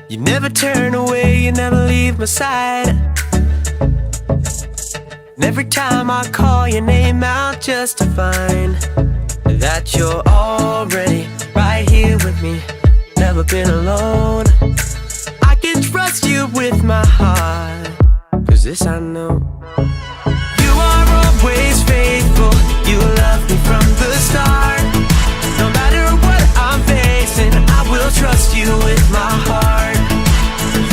You never turn away, you never leave my side. And every time I call your name out just to find that you're already right here with me, never been alone. I can trust you with my heart, 'cause this I know. You are always faithful, you love me from the start. No matter what I'm facing, I will trust you with my heart.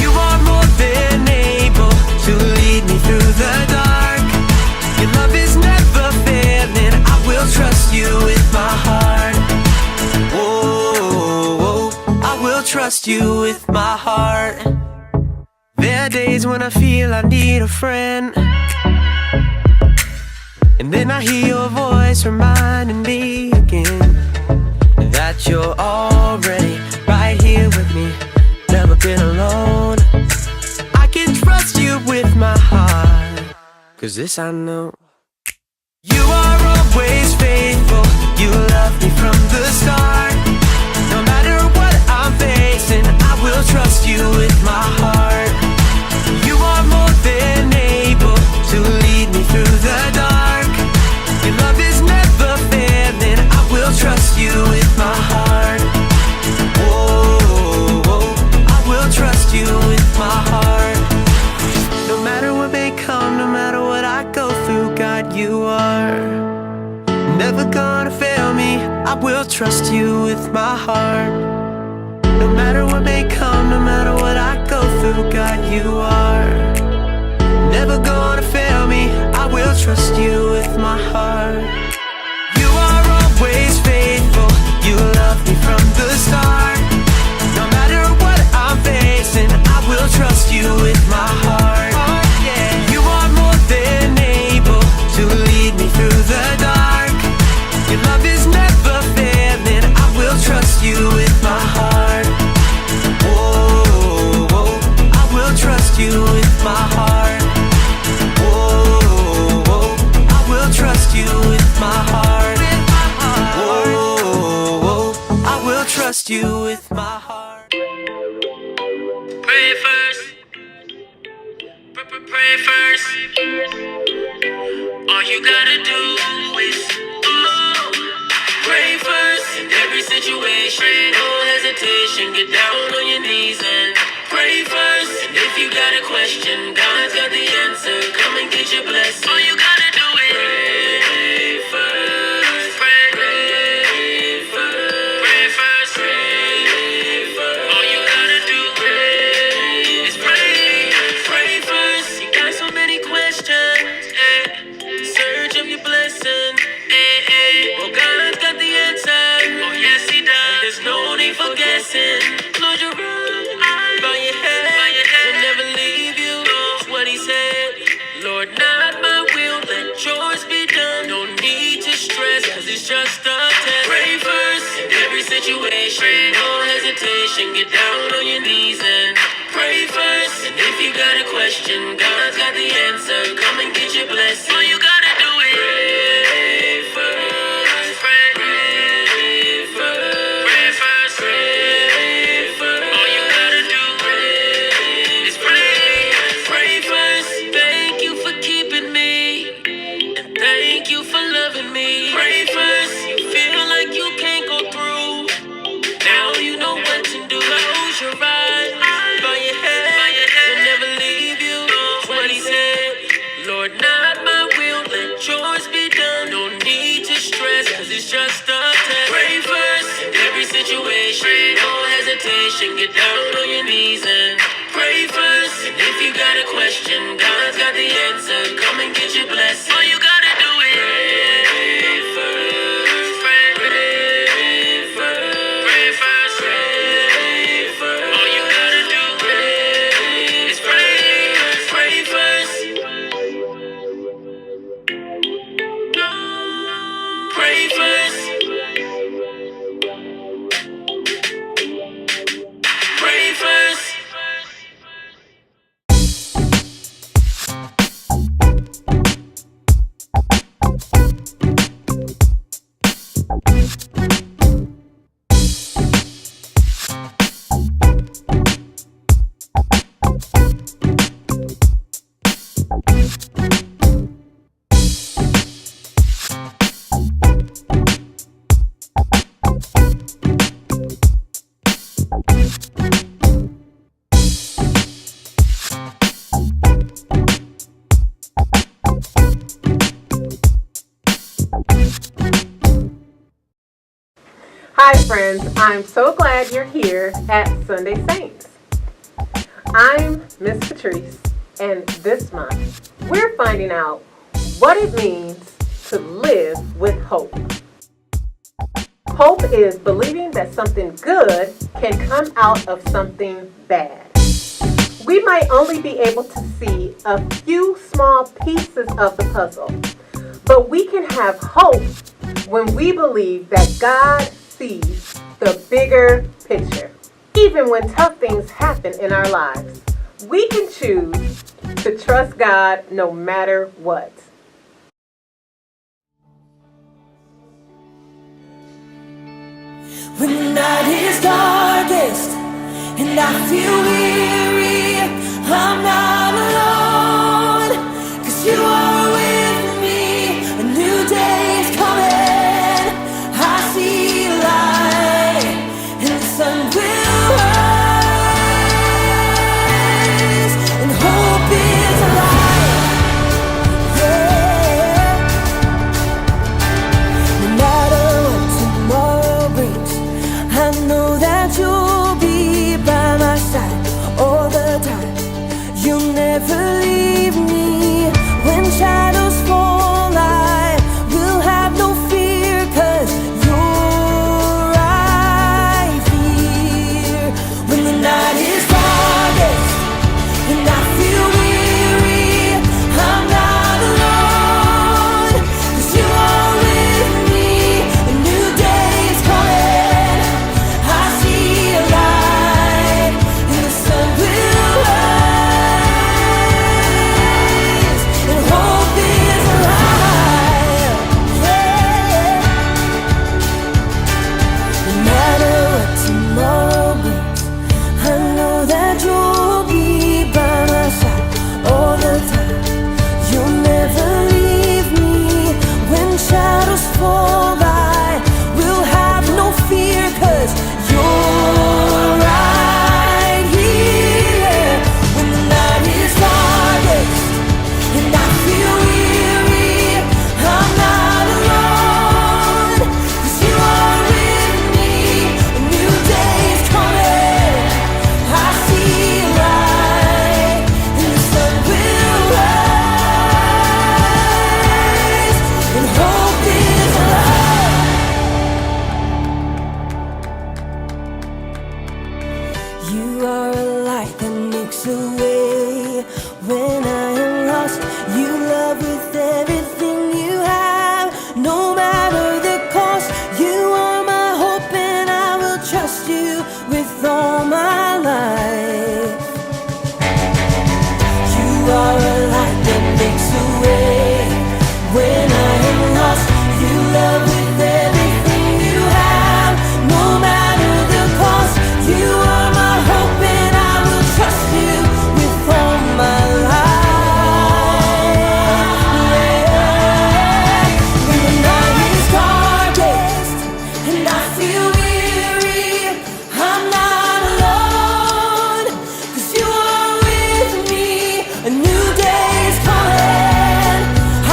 You are more than able to lead me through the dark. Your love is never failing, I will trust you with my heart. Whoa, I will trust you with my heart. There are days when I feel I need a friend, and then I hear your voice reminding me again that you're already right here with me, never been alone. I can trust you with my heart, 'cause this I know. You are always faithful, you love me from the start. No matter what I'm facing, I will trust you with my heart. You are more than able to lead me through the dark. Your love is never failing, I will trust you with my heart. Whoa, I will trust you with my heart. No matter what may come, no matter what I go through, God, you are never gonna fail me, I will trust you with my heart. No matter what may come, no matter what I go through, God, you are never gonna fail me, I will trust you with my heart. You are always faithful, you love me from the start. No matter what I'm facing, I will trust you with my heart. You are more than able to lead me through the dark. Your love is never failing, I will trust you with my heart. Whoa, I will trust you with my heart. Whoa, I will trust you with my heart. Whoa, I will trust you with my heart. Pray first. Pray first. All you gotta do is pray first. In every situation, no hesitation. Get down on your knees and pray first. And if you got a question, God's got the answer. Come and get your blessing. All you gotta do is pray first. Pray first. Pray first. Pray first. All you gotta do is pray. Pray first. You got so many questions. Search of your blessing. Well, God's got the answer. Oh, yes, He does. There's no need for guessing. Close your eyes, bow your head. He'll never leave you. That's what He said. Lord, not my will, let yours be done. No need to stress, 'cause it's just a test. Pray first in every situation. No hesitation. Get down on your knees and pray first. And if you got a question, God's got the answer. Come and get your blessing. All you gotta do is pray first. Pray first. Pray first. Pray first. All you gotta do is pray. Pray first. Thank you for keeping me, and thank you for loving me. Pray first. You feel like you can't go through. Now you know what to do. Close your eyes, bow your head. He'll never leave you. That's what He said. Lord, not my will, let yours be done. No need to stress, 'cause it's just a test. Pray first in every situation. No hesitation. Get down on your knees and pray first. And if you got a question, God's got the answer. Come and get your blessing. All you gotta do is pray first. Pray first. Pray first. Pray first. All you gotta do is pray. Pray first. Pray first. Pray first. Hi friends, I'm so glad you're here at Sunday Saints. I'm Miss Patrice, and this month we're finding out what it means to live with hope. Hope is believing that something good can come out of something bad. We might only be able to see a few small pieces of the puzzle, but we can have hope when we believe that God sees the bigger picture. Even when tough things happen in our lives, we can choose to trust God no matter what. When the night is darkest and I feel weary, I'm not alone, 'cause you are with me. A new day is coming, I see light, and the sun will rise, and hope is alive, yeah. No matter what tomorrow brings, I know that you'll be by my side all the time. You'll never leave me. When shadows fall, I will have no fear, 'cause you're right here. When the night is darkest and I feel weary, I'm not alone, 'cause you are with me. A new day is coming, I see a light, and the sun will rise, and hope is alive, yeah. No matter what tomorrow brings, I know that you'll be by my side all the time. You'll never leave me. When shadows fall, I will have no fear, 'cause you're right here. When the night is darkest and I feel weary, I'm not alone, 'cause you are with me. A new day is coming, I see light, and the sun will rise, and hope is alive. You are a light that makes a way when I am lost. You love with everything you have, no matter the cost. You are my hope, and I will trust you with all my life. You are a light that makes a way when I am lost. You love with everything you have, no matter the cost. You are my hope, and I will trust you with all my life, yeah. When the night is darkest and I feel weary, I'm not alone, 'cause you are with me. A new day is coming,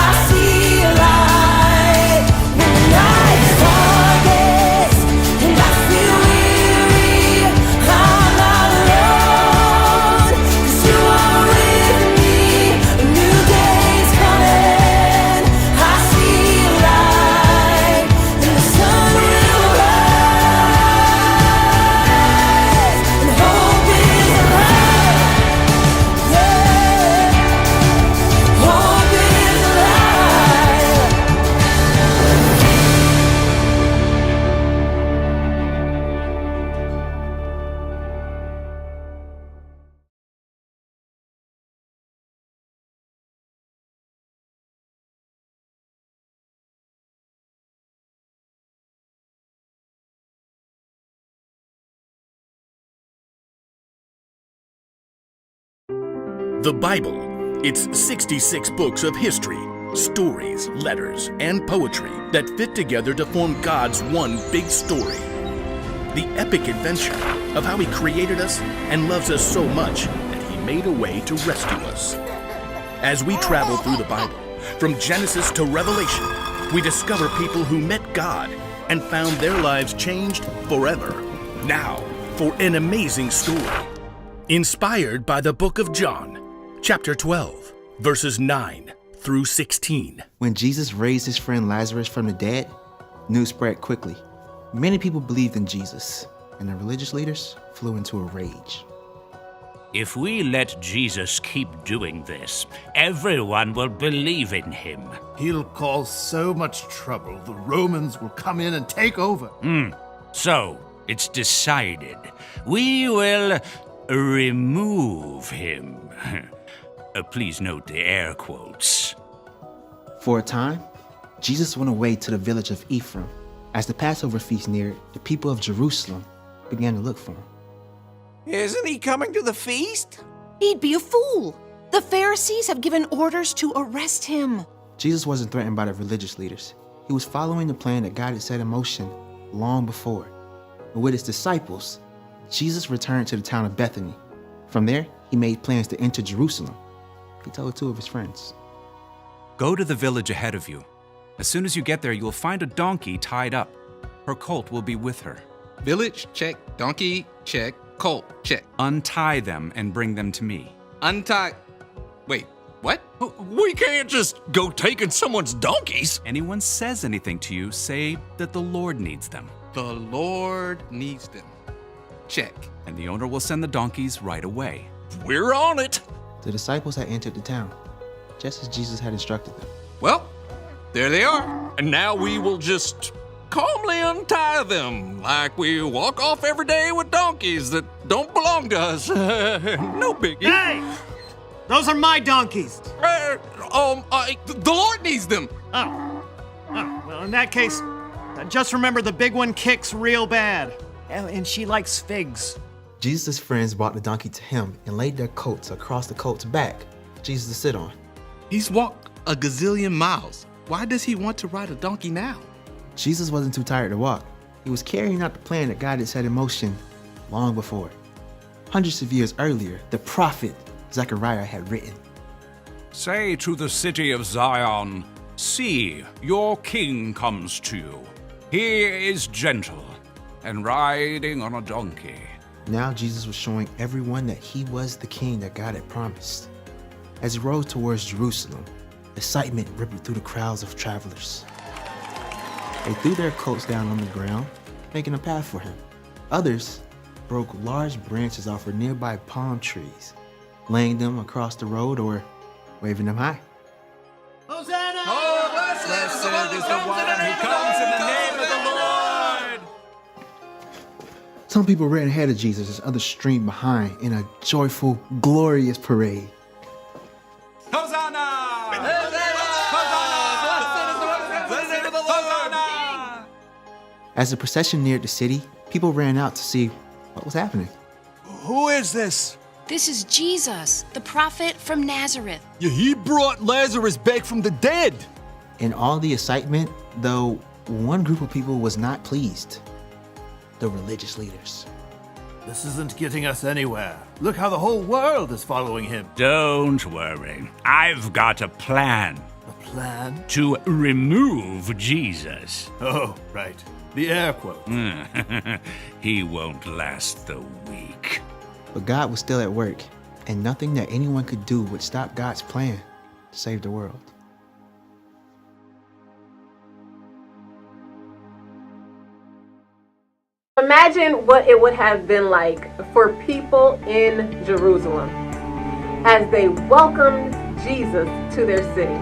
I see a light. When the night is darkest and I feel weary, I'm not alone, 'cause you are with me. A new day is coming, I see a light, and the sun will rise, and hope is alive, yeah. Hope is alive. The Bible. It's 66 books of history, stories, letters, and poetry that fit together to form God's one big story. the epic adventure of how He created us and loves us so much that He made a way to rescue us. As we travel through the Bible, from Genesis to Revelation, we discover people who met God and found their lives changed forever. Now, for an amazing story, inspired by the book of John, chapter 12, verses 9 through 16. When Jesus raised his friend Lazarus from the dead, news spread quickly. Many people believed in Jesus, and the religious leaders flew into a rage. If we let Jesus keep doing this, everyone will believe in him. He'll cause so much trouble, the Romans will come in and take over. So, it's decided. We will remove him. Please note the air quotes. For a time, Jesus went away to the village of Ephraim. As the Passover feast neared, the people of Jerusalem began to look for him. Isn't he coming to the feast? He'd be a fool. The Pharisees have given orders to arrest him. Jesus wasn't threatened by the religious leaders. He was following the plan that God had set in motion long before. And with his disciples, Jesus returned to the town of Bethany. From there, he made plans to enter Jerusalem. He told two of his friends. Go to the village ahead of you. As soon as you get there, you will find a donkey tied up. Her colt will be with her. Village, check. Donkey, check. Colt, check. Untie them and bring them to me. Untie. Wait, what? We can't just go taking someone's donkeys. Anyone says anything to you, say that the Lord needs them. The Lord needs them. Check. And the owner will send the donkeys right away. We're on it. The disciples had entered the town, just as Jesus had instructed them. Well, there they are. And now we will just calmly untie them like we walk off every day with donkeys that don't belong to us. No biggie. Hey! Those are my donkeys! The Lord needs them. Oh, well, in that case, just remember the big one kicks real bad. And she likes figs. Jesus' friends brought the donkey to him and laid their coats across the colt's back for Jesus to sit on. He's walked a gazillion miles. Why does he want to ride a donkey now? Jesus wasn't too tired to walk. He was carrying out the plan that God had set in motion long before. Hundreds of years earlier, the prophet Zechariah had written, Say to the city of Zion, see, your king comes to you. He is gentle and riding on a donkey. Now Jesus was showing everyone that he was the king that God had promised. As he rode towards Jerusalem, excitement rippled through the crowds of travelers. They threw their coats down on the ground, making a path for him. Others broke large branches off of nearby palm trees, laying them across the road or waving them high. Hosanna! Oh, blessed is the one who comes in the name of the Lord. Some people ran ahead of Jesus as others streamed behind in a joyful, glorious parade. Hosanna! As the procession neared the city, people ran out to see what was happening. Who is this? This is Jesus, the prophet from Nazareth. Yeah, he brought Lazarus back from the dead. In all the excitement, though, one group of people was not pleased. The religious leaders. This isn't getting us anywhere. Look how the whole world is following him. Don't worry. I've got a plan A plan? to remove Jesus. Oh, right. The air quote. He won't last the week. But God was still at work, and nothing that anyone could do would stop God's plan to save the world. Imagine what it would have been like for people in Jerusalem as they welcomed Jesus to their city.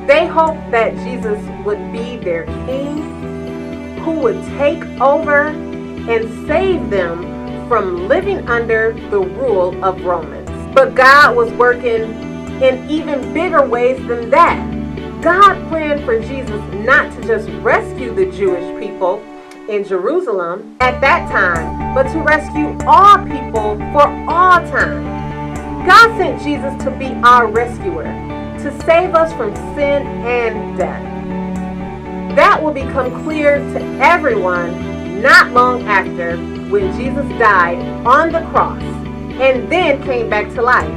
They hoped that Jesus would be their king, who would take over and save them from living under the rule of Romans. But God was working in even bigger ways than that. God planned for Jesus not to just rescue the Jewish people in Jerusalem at that time, but to rescue all people for all time. God sent Jesus to be our rescuer, to save us from sin and death. That will become clear to everyone not long after when Jesus died on the cross and then came back to life.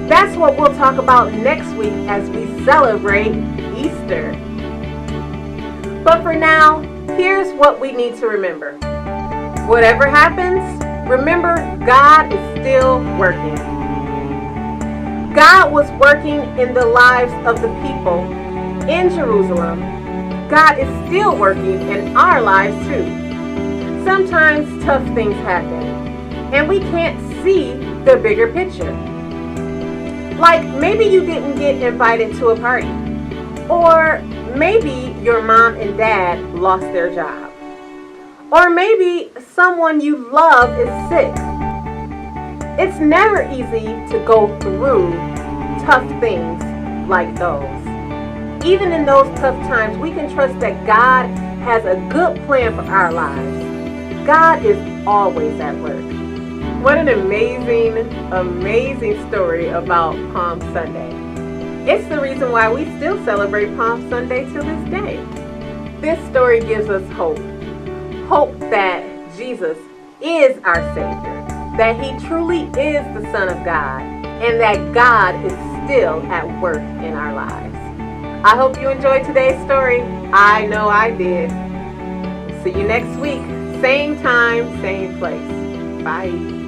That's what we'll talk about next week as we celebrate Easter. But for now, here's what we need to remember. Whatever happens, remember God is still working. God was working in the lives of the people in Jerusalem. God is still working in our lives too. Sometimes tough things happen, and we can't see the bigger picture. Like maybe you didn't get invited to a party, or maybe your mom and dad lost their job, or maybe someone you love is sick. It's never easy to go through tough things like those. Even in those tough times, we can trust that God has a good plan for our lives. God is always at work. What an amazing, amazing story about Palm Sunday. It's the reason why we still celebrate Palm Sunday to this day. This story gives us hope. Hope that Jesus is our Savior, that He truly is the Son of God, and that God is still at work in our lives. I hope you enjoyed today's story. I know I did. See you next week. Same time, same place. Bye.